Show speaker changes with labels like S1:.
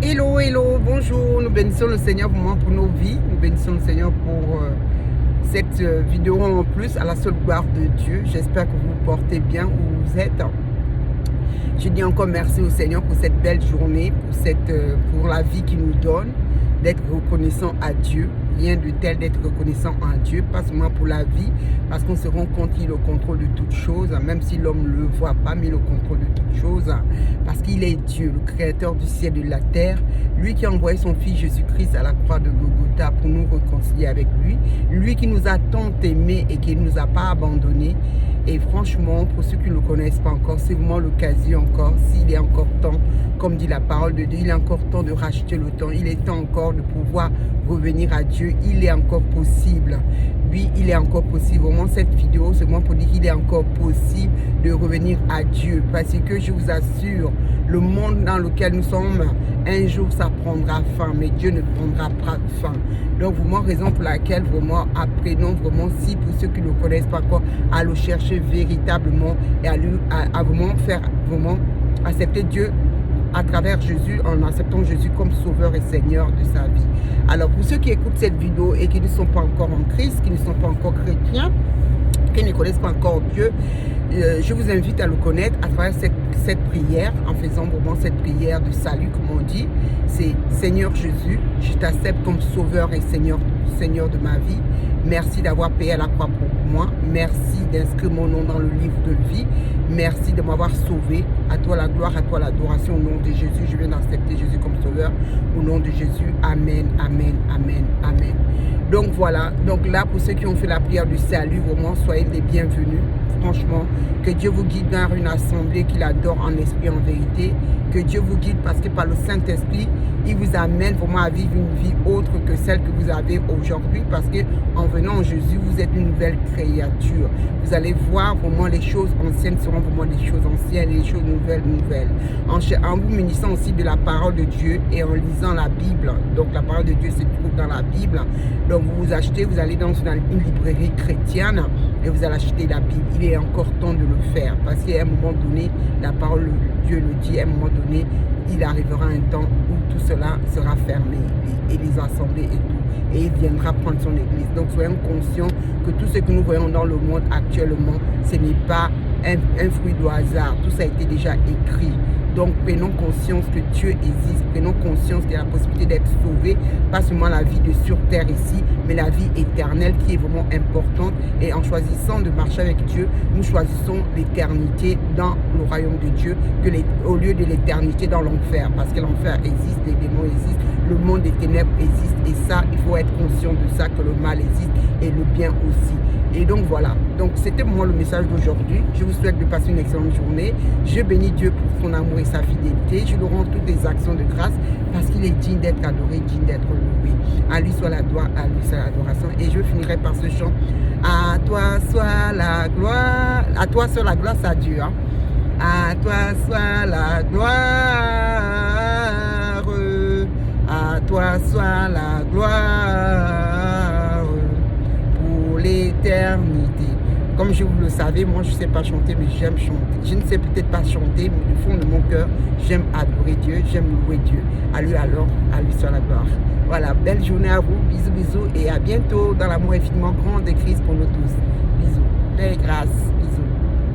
S1: Hello, hello, bonjour. Nous bénissons le Seigneur vraiment pour nos vies. Nous bénissons le Seigneur pour cette vidéo en plus à la seule gloire de Dieu. J'espère que vous vous portez bien où vous êtes. Je dis encore merci au Seigneur pour cette belle journée, pour la vie qu'il nous donne, d'être reconnaissant à Dieu. Rien de tel d'être reconnaissant à Dieu, pas seulement pour la vie, parce qu'on se rend compte qu'il est au contrôle de toutes choses, même si l'homme ne le voit pas, mais il est au contrôle de toutes choses, parce qu'il est Dieu, le créateur du ciel et de la terre, lui qui a envoyé son Fils Jésus-Christ à la croix de Golgotha pour nous réconcilier avec lui, lui qui nous a tant aimés et qui ne nous a pas abandonnés. Et franchement, pour ceux qui ne le connaissent pas encore, c'est vraiment l'occasion encore, s'il est encore temps, comme dit la parole de Dieu, il est encore temps de racheter le temps, il est temps encore de pouvoir revenir à Dieu, il est encore possible. Oui, il est encore possible. Vraiment, cette vidéo, c'est moi pour dire qu'il est encore possible de revenir à Dieu. Parce que je vous assure, le monde dans lequel nous sommes, un jour, ça prendra fin. Mais Dieu ne prendra pas fin. Donc, vraiment, raison pour laquelle, vraiment, apprenons vraiment, si pour ceux qui ne le connaissent pas encore, à le chercher véritablement et à vraiment faire, vraiment, accepter Dieu à travers Jésus, en acceptant Jésus comme sauveur et seigneur de sa vie. Alors pour ceux qui écoutent cette vidéo et qui ne sont pas encore en Christ, qui ne sont pas encore chrétiens, qui ne connaissent pas encore Dieu, je vous invite à le connaître à travers cette prière, en faisant vraiment cette prière de salut, comme on dit. C'est Seigneur Jésus, je t'accepte comme sauveur et Seigneur de ma vie. Merci d'avoir payé à la croix pour moi. Merci d'inscrire mon nom dans le livre de vie. Merci de m'avoir sauvé. À toi la gloire, à toi l'adoration. Au nom de Jésus, je viens d'accepter Jésus comme sauveur. Au nom de Jésus, amen, amen, amen, amen. Donc voilà, donc là pour ceux qui ont fait la prière du salut, vraiment soyez les bienvenus. Franchement, que Dieu vous guide dans une assemblée qu'il adore en esprit, en vérité. Que Dieu vous guide parce que par le Saint-Esprit, il vous amène vraiment à vivre une vie autre que celle que vous avez aujourd'hui. Parce que en venant en Jésus, vous êtes une nouvelle créature. Vous allez voir vraiment les choses anciennes seront vraiment des choses anciennes et les choses nouvelles. En vous munissant aussi de la parole de Dieu et en lisant la Bible. Donc la parole de Dieu se trouve dans la Bible. Donc vous achetez, vous allez dans une librairie chrétienne et vous allez acheter la Bible. Il est encore temps de le faire parce qu'à un moment donné, la parole de Dieu le dit, à un moment donné, il arrivera un temps où tout cela sera fermé et les assemblées et tout. Et il viendra prendre son église. Donc soyons conscients que tout ce que nous voyons dans le monde actuellement, ce n'est pas un fruit du hasard. Tout ça a été déjà écrit. Donc prenons conscience que Dieu existe, prenons conscience qu'il y a la possibilité d'être sauvé, pas seulement la vie de sur terre ici, mais la vie éternelle qui est vraiment importante. Et en choisissant de marcher avec Dieu, nous choisissons l'éternité dans le royaume de Dieu au lieu de l'éternité dans l'enfer. Parce que l'enfer existe, les démons existent, le monde des ténèbres existe. Et ça, il faut être conscient de ça, que le mal existe et le bien aussi. Et donc voilà, donc c'était pour moi le message d'aujourd'hui. Je vous souhaite de passer une excellente journée. Je bénis Dieu pour son amour et sa fidélité. Je lui rends toutes les actions de grâce parce qu'il est digne d'être adoré, digne d'être loué. À lui soit la gloire, à lui soit l'adoration. Et je finirai par ce chant. À toi soit la gloire, à toi soit la gloire, ça Dieu. Hein? À toi soit la gloire, à toi soit la gloire pour l'éternité. Comme je vous le savez, moi je ne sais pas chanter, mais j'aime chanter. Je ne sais peut-être pas chanter, mais du fond de mon cœur, j'aime adorer Dieu, j'aime louer Dieu. À lui alors, à lui soit la gloire. Voilà, belle journée à vous, bisous, bisous, et à bientôt dans l'amour infiniment grand de Christ pour nous tous. Bisous, paix et grâce.